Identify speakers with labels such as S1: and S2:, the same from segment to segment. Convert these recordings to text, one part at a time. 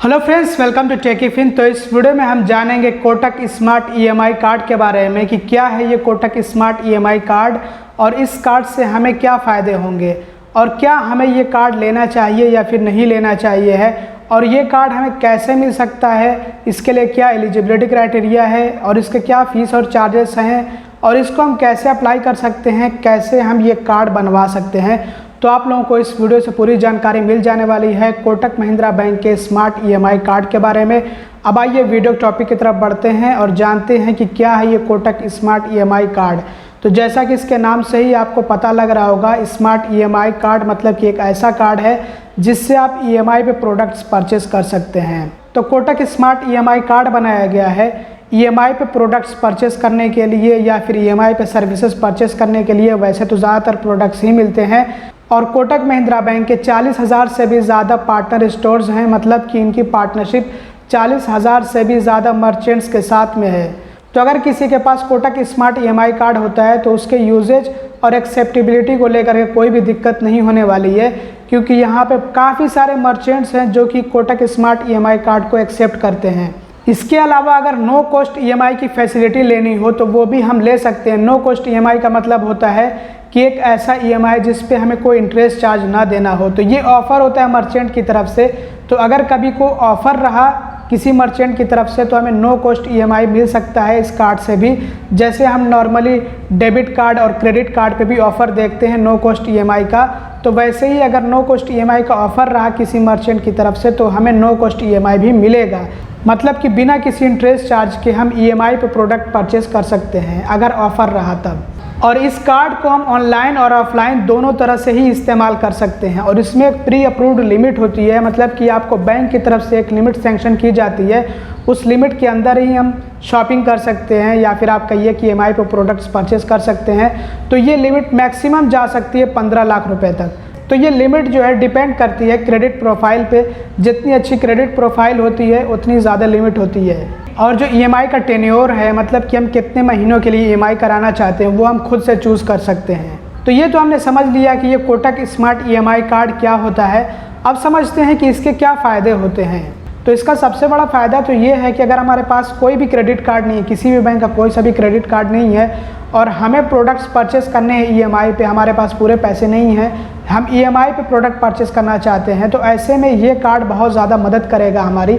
S1: Hello friends, welcome to Techifin. तो इस video में हम जानेंगे कोटक स्मार्ट ईएमआई कार्ड के बारे में कि क्या है ये कोटक स्मार्ट ईएमआई कार्ड और इस कार्ड से हमें क्या फ़ायदे होंगे और क्या हमें ये कार्ड लेना चाहिए या फिर नहीं लेना चाहिए है, और ये कार्ड हमें कैसे मिल सकता है, इसके लिए क्या एलिजिबिलिटी क्राइटेरिया है और इसके क्या फ़ीस और चार्जेस हैं और इसको हम कैसे अप्लाई कर सकते हैं, कैसे हम ये कार्ड बनवा सकते हैं। तो आप लोगों को इस वीडियो से पूरी जानकारी मिल जाने वाली है कोटक महिंद्रा बैंक के स्मार्ट ईएमआई कार्ड के बारे में। अब आइए वीडियो टॉपिक की तरफ बढ़ते हैं और जानते हैं कि क्या है ये कोटक स्मार्ट ईएमआई कार्ड। तो जैसा कि इसके नाम से ही आपको पता लग रहा होगा, स्मार्ट ईएमआई कार्ड मतलब कि एक ऐसा कार्ड है जिससे आप ईएमआई पे प्रोडक्ट्स परचेस कर सकते हैं। तो कोटक स्मार्ट ईएमआई कार्ड बनाया गया है ईएमआई पे प्रोडक्ट्स परचेस करने के लिए या फिर ईएमआई पे सर्विसेज परचेस करने के लिए। वैसे तो ज़्यादातर प्रोडक्ट्स ही मिलते हैं और कोटक महिंद्रा बैंक के 40,000 से भी ज़्यादा पार्टनर स्टोर्स हैं, मतलब कि इनकी पार्टनरशिप 40,000 से भी ज़्यादा मर्चेंट्स के साथ में है। तो अगर किसी के पास कोटक स्मार्ट ईएमआई कार्ड होता है तो उसके यूजेज और एक्सेप्टेबिलिटी को लेकर के कोई भी दिक्कत नहीं होने वाली है, क्योंकि यहाँ पे काफ़ी सारे मर्चेंट्स हैं जो कि कोटक स्मार्ट ईएमआई कार्ड को एक्सेप्ट करते हैं। इसके अलावा अगर नो कॉस्ट ईएमआई की फैसिलिटी लेनी हो तो वो भी हम ले सकते हैं। नो कॉस्ट ईएमआई का मतलब होता है कि एक ऐसा ईएमआई जिस पे हमें कोई इंटरेस्ट चार्ज ना देना हो। तो ये ऑफ़र होता है मर्चेंट की तरफ से। तो अगर कभी को ऑफ़र रहा किसी मर्चेंट की तरफ से तो हमें नो कॉस्ट ईएमआई मिल सकता है इस कार्ड से भी। जैसे हम नॉर्मली डेबिट कार्ड और क्रेडिट कार्ड पे भी ऑफ़र देखते हैं नो कॉस्ट ईएमआई का, तो वैसे ही अगर नो कॉस्ट ईएमआई का ऑफ़र रहा किसी मर्चेंट की तरफ से तो हमें नो कॉस्ट ईएमआई भी मिलेगा। मतलब कि बिना किसी इंटरेस्ट चार्ज के हम ईएमआई पे प्रोडक्ट परचेस कर सकते हैं अगर ऑफ़र रहा तब। और इस कार्ड को हम ऑनलाइन और ऑफलाइन दोनों तरह से ही इस्तेमाल कर सकते हैं और इसमें एक प्री अप्रूव्ड लिमिट होती है, मतलब कि आपको बैंक की तरफ से एक लिमिट सैंक्शन की जाती है। उस लिमिट के अंदर ही हम शॉपिंग कर सकते हैं या फिर आप कहिए कि ईएमआई पे प्रोडक्ट्स परचेस कर सकते हैं। तो ये लिमिट मैक्सिमम जा सकती है 15 लाख रुपए तक। तो ये लिमिट जो है डिपेंड करती है क्रेडिट प्रोफाइल पे। जितनी अच्छी क्रेडिट प्रोफाइल होती है उतनी ज़्यादा लिमिट होती है। और जो ईएमआई का टेन्योर है, मतलब कि हम कितने महीनों के लिए ईएमआई कराना चाहते हैं, वो हम खुद से चूज़ कर सकते हैं। तो ये तो हमने समझ लिया कि ये कोटक स्मार्ट ईएमआई कार्ड क्या होता है। अब समझते हैं कि इसके क्या फ़ायदे होते हैं। तो इसका सबसे बड़ा फ़ायदा तो ये है कि अगर हमारे पास कोई भी क्रेडिट कार्ड नहीं है, किसी भी बैंक का कोई सा भी क्रेडिट कार्ड नहीं है और हमें प्रोडक्ट्स परचेस करने हैं ईएमआई पे, हमारे पास पूरे पैसे नहीं हैं, हम ईएमआई पे प्रोडक्ट परचेस करना चाहते हैं, तो ऐसे में ये कार्ड बहुत ज़्यादा मदद करेगा हमारी।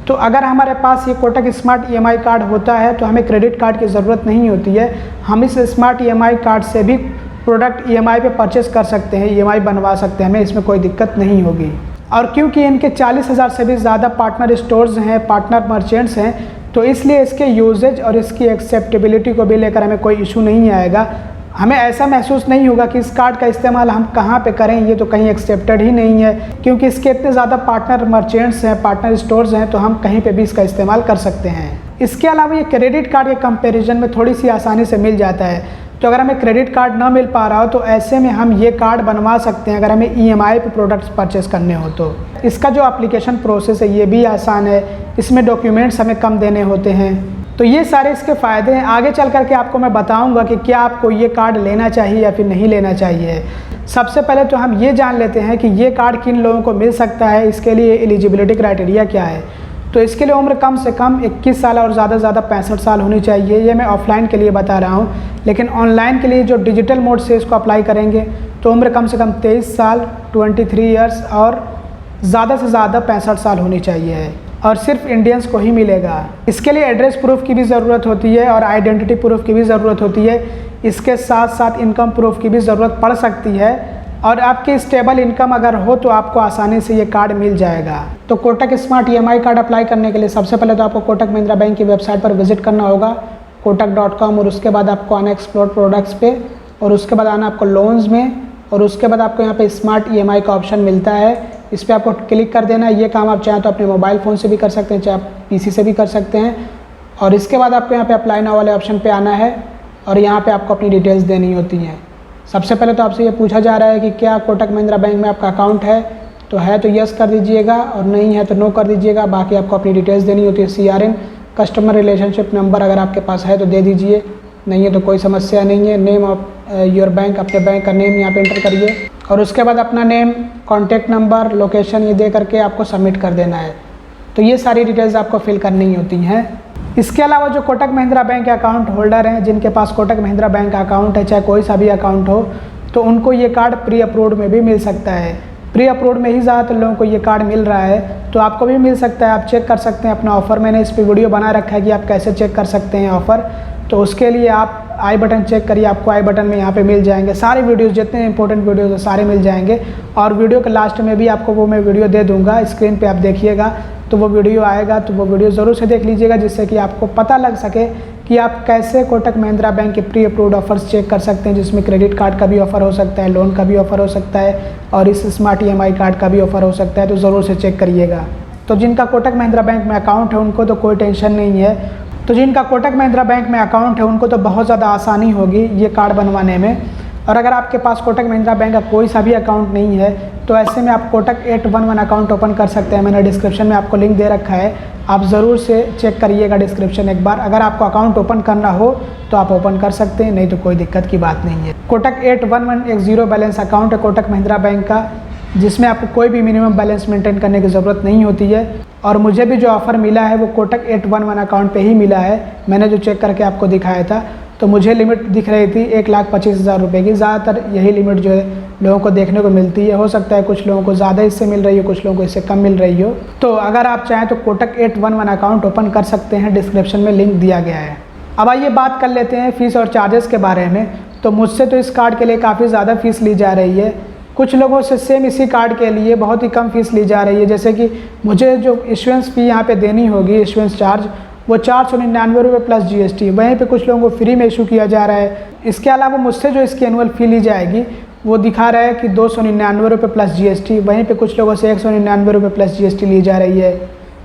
S1: तो अगर हमारे पास ये कोटक स्मार्ट ईएमआई कार्ड होता है तो हमें क्रेडिट कार्ड की ज़रूरत नहीं होती है। हम इस स्मार्ट ईएमआई कार्ड से भी प्रोडक्ट ईएमआई पे परचेस कर सकते हैं, ईएमआई बनवा सकते हैं, हमें इसमें कोई दिक्कत नहीं होगी। और क्योंकि इनके 40,000 से भी ज़्यादा पार्टनर स्टोर्स हैं, पार्टनर मर्चेंट्स हैं, तो इसलिए इसके यूजेज और इसकी एक्सेप्टेबिलिटी को भी लेकर हमें कोई इशू नहीं आएगा। हमें ऐसा महसूस नहीं होगा कि इस कार्ड का इस्तेमाल हम कहाँ पे करें, ये तो कहीं एक्सेप्टेड ही नहीं है, क्योंकि इसके इतने ज़्यादा पार्टनर मर्चेंट्स हैं, पार्टनर स्टोर्स हैं, तो हम कहीं पे भी इसका इस्तेमाल कर सकते हैं। इसके अलावा ये क्रेडिट कार्ड के कंपैरिजन में थोड़ी सी आसानी से मिल जाता है। तो अगर हमें क्रेडिट कार्ड ना मिल पा रहा हो तो ऐसे में हम ये कार्ड बनवा सकते हैं अगर हमें ईएमआई पे प्रोडक्ट्स परचेस करने हो तो। इसका जो एप्लीकेशन प्रोसेस है ये भी आसान है, इसमें डॉक्यूमेंट्स हमें कम देने होते हैं। तो ये सारे इसके फ़ायदे हैं। आगे चल करके आपको मैं बताऊंगा कि क्या आपको ये कार्ड लेना चाहिए या फिर नहीं लेना चाहिए। सबसे पहले तो हम ये जान लेते हैं कि ये कार्ड किन लोगों को मिल सकता है, इसके लिए एलिजिबिलिटी क्राइटेरिया क्या है। तो इसके लिए उम्र कम से कम 21 साल और ज़्यादा से ज़्यादा 65 साल होनी चाहिए। ये मैं ऑफलाइन के लिए बता रहा हूँ, लेकिन ऑनलाइन के लिए जो डिजिटल मोड से इसको अप्लाई करेंगे तो उम्र कम से कम 23 साल 23 ईयर्स और ज़्यादा से ज़्यादा 65 साल होनी चाहिए और सिर्फ इंडियंस को ही मिलेगा। इसके लिए एड्रेस प्रूफ की भी ज़रूरत होती है और आइडेंटिटी प्रूफ की भी ज़रूरत होती है। इसके साथ साथ इनकम प्रूफ की भी ज़रूरत पड़ सकती है और आपकी स्टेबल इनकम अगर हो तो आपको आसानी से ये कार्ड मिल जाएगा। तो Kotak smart EMI card apply करने के लिए सबसे पहले तो आपको कोटक महिंद्रा बैंक की वेबसाइट पर विजिट करना होगा kotak.com, और उसके बाद आपको आना एक्सप्लोर प्रोडक्ट्स पे, और उसके बाद आना आपको लोन्स में, और उसके बाद आपको यहाँ पे स्मार्ट ईएमआई का ऑप्शन मिलता है, इस पर आपको क्लिक कर देना है। ये काम आप चाहें तो अपने मोबाइल फ़ोन से भी कर सकते हैं, चाहे आप पीसी से भी कर सकते हैं। और इसके बाद आपको यहाँ पे अप्लाई नाउ वाले ऑप्शन पे आना है और यहाँ पे आपको अपनी डिटेल्स देनी होती हैं। सबसे पहले तो आपसे ये पूछा जा रहा है कि क्या कोटक महिंद्रा बैंक में आपका अकाउंट है, तो है तो यस कर दीजिएगा और नहीं है तो नो कर दीजिएगा। बाकी आपको अपनी डिटेल्स देनी होती है। CRN कस्टमर रिलेशनशिप नंबर अगर आपके पास है तो दे दीजिए, नहीं है तो कोई समस्या नहीं है। नेम ऑफ योर बैंक, अपने बैंक का नेम यहाँ पे एंटर करिए और उसके बाद अपना नेम, कॉन्टैक्ट नंबर, लोकेशन ये दे करके आपको सबमिट कर देना है। तो ये सारी डिटेल्स आपको फिल करनी होती हैं। इसके अलावा जो Kotak Mahindra bank account holder हैं, जिनके पास कोटक महिंद्रा बैंक अकाउंट है, चाहे कोई सा भी अकाउंट हो, तो उनको ये कार्ड प्री अप्रूव्ड में भी मिल सकता है। प्री अप्रूव्ड में ही ज़्यादातर लोगों को ये कार्ड मिल रहा है, तो आपको भी मिल सकता है। आप चेक कर सकते हैं अपना ऑफ़र। मैंने इस पर वीडियो बना रखा है कि आप कैसे चेक कर सकते हैं ऑफ़र। तो उसके लिए आप आई बटन चेक करिए, आपको आई बटन में यहाँ पे मिल जाएंगे सारे वीडियोस, जितने इंपॉर्टेंट वीडियोस है सारे मिल जाएंगे। और वीडियो के लास्ट में भी आपको वो मैं वीडियो दे दूँगा, स्क्रीन पे आप देखिएगा तो वो वीडियो आएगा, तो वो वीडियो ज़रूर से देख लीजिएगा, जिससे कि आपको पता लग सके कि आप कैसे कोटक महिंद्रा बैंक के प्री अप्रूव्ड ऑफर्स चेक कर सकते हैं, जिसमें क्रेडिट कार्ड का भी ऑफ़र हो सकता है, लोन का भी ऑफ़र हो सकता है और इस स्मार्ट EMI कार्ड का भी ऑफ़र हो सकता है। तो ज़रूर से चेक करिएगा। तो जिनका कोटक महिंद्रा बैंक में अकाउंट है उनको तो कोई टेंशन नहीं है। तो जिनका कोटक महिंद्रा बैंक में अकाउंट है उनको तो बहुत ज़्यादा आसानी होगी ये कार्ड बनवाने में। और अगर आपके पास कोटक महिंद्रा बैंक का कोई सा भी अकाउंट नहीं है, तो ऐसे में आप कोटक 811 अकाउंट ओपन कर सकते हैं। मैंने डिस्क्रिप्शन में आपको लिंक दे रखा है, आप ज़रूर से चेक करिएगा डिस्क्रिप्शन एक बार। अगर आपको अकाउंट ओपन करना हो तो आप ओपन कर सकते हैं, नहीं तो कोई दिक्कत की बात नहीं है। कोटक 811 एक ज़ीरो बैलेंस अकाउंट है कोटक महिंद्रा बैंक का, जिसमें आपको कोई भी मिनिमम बैलेंस मेंटेन करने की ज़रूरत नहीं होती है। और मुझे भी जो ऑफ़र मिला है वो कोटक 811 अकाउंट पे ही मिला है। मैंने जो चेक करके आपको दिखाया था, तो मुझे लिमिट दिख रही थी 1,25,000 रुपये की। ज़्यादातर यही लिमिट जो है लोगों को देखने को मिलती है। हो सकता है कुछ लोगों को ज़्यादा इससे मिल रही हो, कुछ लोगों को इससे कम मिल रही हो। तो अगर आप चाहें तो कोटक 811 अकाउंट ओपन कर सकते हैं, डिस्क्रिप्शन में लिंक दिया गया है। अब आइए बात कर लेते हैं फ़ीस और चार्जेस के बारे में। तो मुझसे तो इस कार्ड के लिए काफ़ी ज़्यादा फ़ीस ली जा रही है। कुछ लोगों से सेम इसी कार्ड के लिए बहुत ही कम फ़ीस ली जा रही है। जैसे कि मुझे जो इशुएंस फ़ी यहाँ पे देनी होगी, इशुएंस चार्ज, वो 499 रुपये प्लस GST। वहीं पे कुछ लोगों को फ्री में इशू किया जा रहा है। इसके अलावा मुझसे जो इसकी एनुअल फ़ी ली जाएगी वो दिखा रहा है कि 299 रुपये प्लस GST। वहीं पे कुछ लोगों से 199 रुपये प्लस GST ली जा रही है।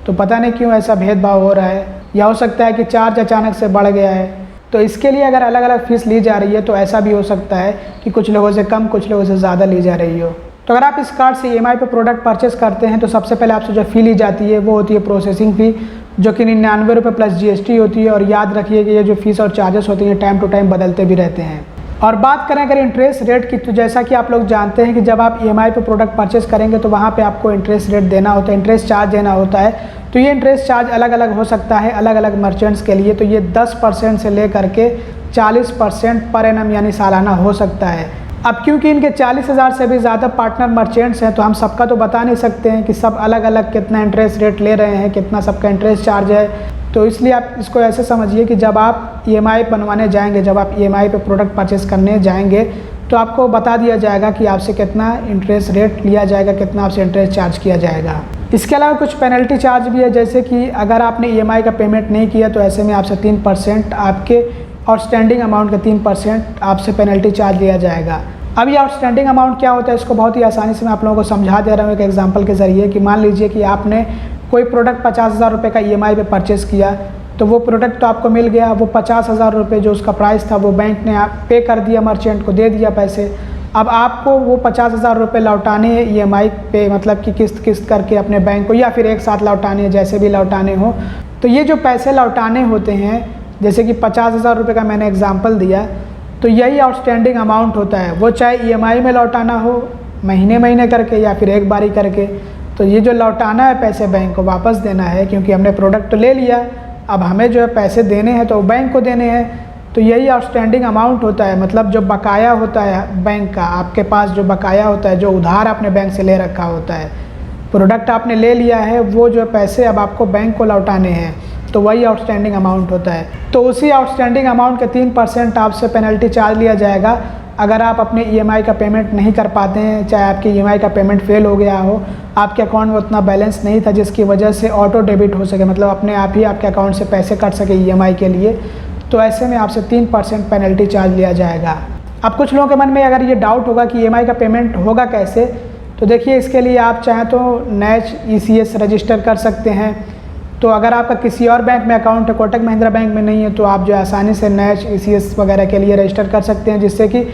S1: तो पता नहीं क्यों ऐसा भेदभाव हो रहा है, या हो सकता है कि चार्ज अचानक से बढ़ गया है। तो इसके लिए अगर अलग अलग फ़ीस ली जा रही है तो ऐसा भी हो सकता है कि कुछ लोगों से कम, कुछ लोगों से ज़्यादा ली जा रही हो। तो अगर आप इस कार्ड से EMI पे प्रोडक्ट परचेस करते हैं तो सबसे पहले आपसे जो फ़ी ली जाती है वो होती है प्रोसेसिंग फ़ी, जो कि 99 रुपये प्लस GST होती है। और याद रखिए कि ये जो फ़ीस और चार्जेस होती हैं टाइम टू टाइम बदलते भी रहते हैं। और बात करें अगर इंटरेस्ट रेट की, तो जैसा कि आप लोग जानते हैं कि जब आप EMI पे प्रोडक्ट परचेस करेंगे तो वहाँ पे आपको इंटरेस्ट रेट देना होता है, इंटरेस्ट चार्ज देना होता है। तो ये इंटरेस्ट चार्ज अलग अलग हो सकता है अलग अलग मर्चेंट्स के लिए। तो ये 10% से लेकर के 40% पर एनम यानी सालाना हो सकता है। अब क्योंकि इनके 40,000 से भी ज़्यादा पार्टनर मर्चेंट्स हैं, तो हम सबका तो बता नहीं सकते हैं कि सब अलग अलग कितना इंटरेस्ट रेट ले रहे हैं, कितना सबका इंटरेस्ट चार्ज है। तो इसलिए आप इसको ऐसे समझिए कि जब आप EMI बनवाने जाएंगे, जब आप EMI पे प्रोडक्ट परचेस करने जाएंगे, तो आपको बता दिया जाएगा कि आपसे कितना इंटरेस्ट रेट लिया जाएगा, कितना आपसे इंटरेस्ट चार्ज किया जाएगा। इसके अलावा कुछ पेनल्टी चार्ज भी है, जैसे कि अगर आपने EMI का पेमेंट नहीं किया तो ऐसे में आपसे 3% आपके आउटस्टैंडिंग अमाउंट का 3% आपसे पेनल्टी चार्ज लिया जाएगा। अब ये आउटस्टैंडिंग अमाउंट क्या होता है, इसको बहुत ही आसानी से मैं आप लोगों को समझा दे रहा हूँ एक एग्जांपल के ज़रिए। कि मान लीजिए कि आपने कोई प्रोडक्ट 50,000 रुपये का EMI पे परचेस किया, तो वो प्रोडक्ट तो आपको मिल गया, वो 50,000 रुपये जो उसका प्राइस था वो बैंक ने आप पे कर दिया, मर्चेंट को दे दिया पैसे। अब आपको वो 50,000 रुपये लौटाने हैं EMI पे, मतलब कि किस्त करके अपने बैंक को, या फिर एक साथ लौटाने हैं, जैसे भी लौटाने हो। तो ये जो पैसे लौटाने होते हैं, जैसे कि 50,000 रुपये का मैंने एग्जांपल दिया, तो यही आउटस्टैंडिंग अमाउंट होता है। वो चाहे EMI में लौटाना हो महीने महीने करके या फिर एक बारी करके। तो ये जो लौटाना है पैसे बैंक को वापस देना है, क्योंकि हमने प्रोडक्ट तो ले लिया, अब हमें जो है पैसे देने हैं तो बैंक को देने हैं। तो यही आउटस्टैंडिंग अमाउंट होता है, मतलब जो बकाया होता है बैंक का, आपके पास जो बकाया होता है, जो उधार आपने बैंक से ले रखा होता है। प्रोडक्ट आपने ले लिया है, वो जो पैसे अब आपको बैंक को लौटाने हैं, तो वही आउटस्टैंडिंग अमाउंट होता है। तो उसी आउटस्टैंडिंग अमाउंट के 3% आपसे पेनल्टी चार्ज लिया जाएगा अगर आप अपने EMI का पेमेंट नहीं कर पाते हैं, चाहे आपके EMI का पेमेंट फेल हो गया हो, आपके अकाउंट में उतना बैलेंस नहीं था जिसकी वजह से ऑटो डेबिट हो सके, मतलब अपने आप ही आपके अकाउंट से पैसे कट सके EMI के लिए। तो ऐसे में आपसे 3% पेनल्टी चार्ज लिया जाएगा। अब कुछ लोगों के मन में अगर ये डाउट होगा कि EMI का पेमेंट होगा कैसे, तो देखिए इसके लिए आप चाहें तो NACH ECS रजिस्टर कर सकते हैं। तो अगर आपका किसी और बैंक में अकाउंट है, कोटक महिंद्रा बैंक में नहीं है, तो आप जो आसानी से NACH ECS वगैरह के लिए रजिस्टर कर सकते हैं, जिससे कि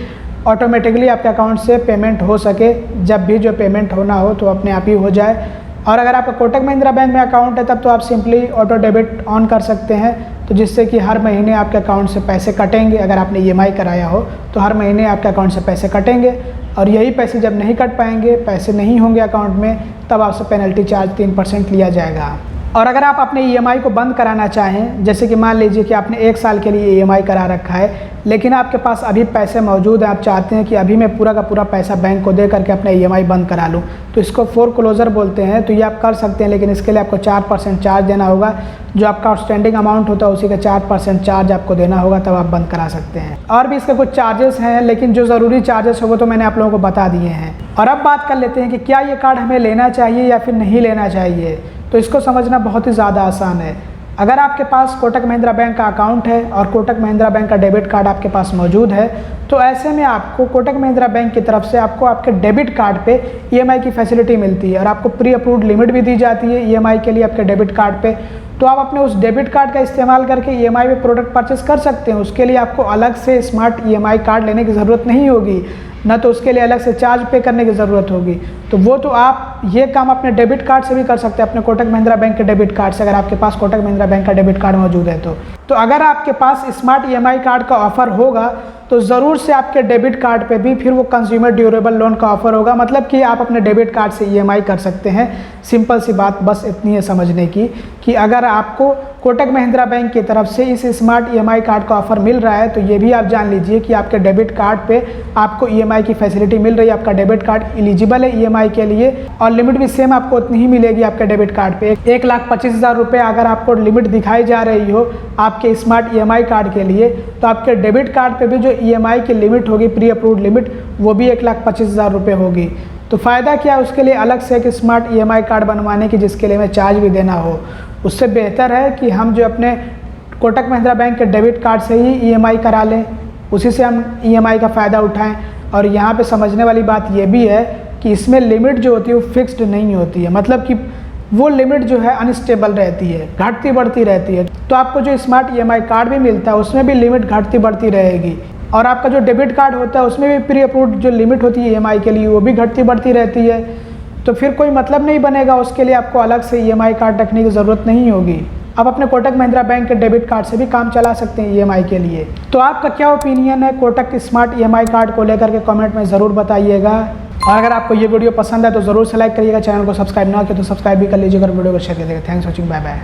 S1: ऑटोमेटिकली आपके अकाउंट से पेमेंट हो सके। जब भी जो पेमेंट होना हो तो अपने आप ही हो जाए। और अगर आपका कोटक महिंद्रा बैंक में अकाउंट है तब तो आप सिंपली ऑटो डेबिट ऑन कर सकते हैं, तो जिससे कि हर महीने आपके अकाउंट से पैसे कटेंगे। अगर आपने EMI कराया हो तो हर महीने आपके अकाउंट से पैसे कटेंगे, और यही पैसे जब नहीं कट पाएंगे, पैसे नहीं होंगे अकाउंट में, तब आपसे पेनल्टी चार्ज 3% लिया जाएगा। और अगर आप अपने ईएमआई को बंद कराना चाहें, जैसे कि मान लीजिए कि आपने 1 साल के लिए ईएमआई करा रखा है, लेकिन आपके पास अभी पैसे मौजूद हैं, आप चाहते हैं कि अभी मैं पूरा का पूरा पैसा बैंक को दे करके अपना ईएमआई बंद करा लूँ, तो इसको फोरक्लोजर बोलते हैं। तो ये आप कर सकते हैं, लेकिन इसके लिए आपको 4% चार्ज देना होगा। जो आपका आउटस्टैंडिंग अमाउंट होता है उसी का 4% चार्ज आपको देना होगा, तब आप बंद करा सकते हैं। और भी इसके कुछ चार्जेस हैं, लेकिन जो ज़रूरी चार्जेस है वो तो मैंने आप लोगों को बता दिए हैं। और अब बात कर लेते हैं कि क्या ये कार्ड हमें लेना चाहिए या फिर नहीं लेना चाहिए। तो इसको समझना बहुत ही ज़्यादा आसान है। अगर आपके पास कोटक महिंद्रा बैंक का अकाउंट है और कोटक महिंद्रा बैंक का डेबिट कार्ड आपके पास मौजूद है, तो ऐसे में आपको कोटक महिंद्रा बैंक की तरफ से आपको आपके डेबिट कार्ड पे ईएमआई की फैसिलिटी मिलती है और आपको प्री अप्रूव्ड लिमिट भी दी जाती है ईएमआई के लिए आपके डेबिट कार्ड पे। तो आप अपने उस डेबिट कार्ड का इस्तेमाल करके ईएमआई पे प्रोडक्ट परचेस कर सकते हैं। उसके लिए आपको अलग से स्मार्ट ईएमआई कार्ड लेने की ज़रूरत नहीं होगी, ना तो उसके लिए अलग से चार्ज पे करने की ज़रूरत होगी। तो वो तो आप ये काम अपने डेबिट कार्ड से भी कर सकते हैं, अपने कोटक महिंद्रा बैंक के डेबिट कार्ड से, अगर आपके पास कोटक महिंद्रा बैंक का डेबिट कार्ड मौजूद है तो अगर आपके पास स्मार्ट ईएमआई कार्ड का ऑफ़र होगा तो ज़रूर से आपके डेबिट कार्ड पे भी फिर वो कंज्यूमर ड्यूरेबल लोन का ऑफ़र होगा। मतलब कि आप अपने डेबिट कार्ड से ईएमआई कर सकते हैं। सिंपल सी बात बस इतनी है समझने की कि अगर आपको कोटक महिंद्रा बैंक की तरफ से इस स्मार्ट ईएमआई कार्ड का ऑफ़र मिल रहा है, तो ये भी आप जान लीजिए कि आपके डेबिट कार्ड पे आपको ईएमआई की फैसिलिटी मिल रही है। आपका डेबिट कार्ड एलिजिबल है ईएमआई के लिए और लिमिट भी सेम आपको उतनी ही मिलेगी आपके डेबिट कार्ड पे। 1,25,000 रुपये अगर आपको लिमिट दिखाई जा रही हो आपके स्मार्ट ईएमआई कार्ड के लिए, तो आपके डेबिट कार्ड पे भी जो ईएमआई की लिमिट होगी प्री अप्रूव्ड लिमिट, वो भी 1,25,000 रुपये होगी। तो फ़ायदा क्या है उसके लिए अलग से एक स्मार्ट ईएमआई कार्ड बनवाने की, जिसके लिए हमें चार्ज भी देना हो। उससे बेहतर है कि हम जो अपने कोटक महिंद्रा बैंक के डेबिट कार्ड से ही ईएमआई करा लें, उसी से हम ईएमआई का फ़ायदा उठाएं। और यहाँ पे समझने वाली बात ये भी है कि इसमें लिमिट जो होती है वो फिक्स्ड नहीं होती है, मतलब कि वो लिमिट जो है अनस्टेबल रहती है, घटती बढ़ती रहती है। तो आपको जो स्मार्ट ईएमआई कार्ड भी मिलता है उसमें भी लिमिट घटती बढ़ती रहेगी, और आपका जो डेबिट कार्ड होता है उसमें भी प्री अप्रूव्ड जो लिमिट होती है ईएमआई के लिए वो भी घटती बढ़ती रहती है। तो फिर कोई मतलब नहीं बनेगा, उसके लिए आपको अलग से ईएमआई कार्ड रखने की ज़रूरत नहीं होगी। आप अपने कोटक महिंद्रा बैंक के डेबिट कार्ड से भी काम चला सकते हैं ईएमआई के लिए। तो आपका क्या ओपिनियन है कोटक स्मार्ट ईएमआई कार्ड को लेकर के कमेंट में ज़रूर बताइएगा। और अगर आपको ये वीडियो पसंद है तो ज़रूर से लाइक करिएगा, चैनल को सब्सक्राइब ना किया तो सब्सक्राइब भी कर लीजिएगा और वीडियो को शेयर करिएगा। Thanks for watching, bye bye.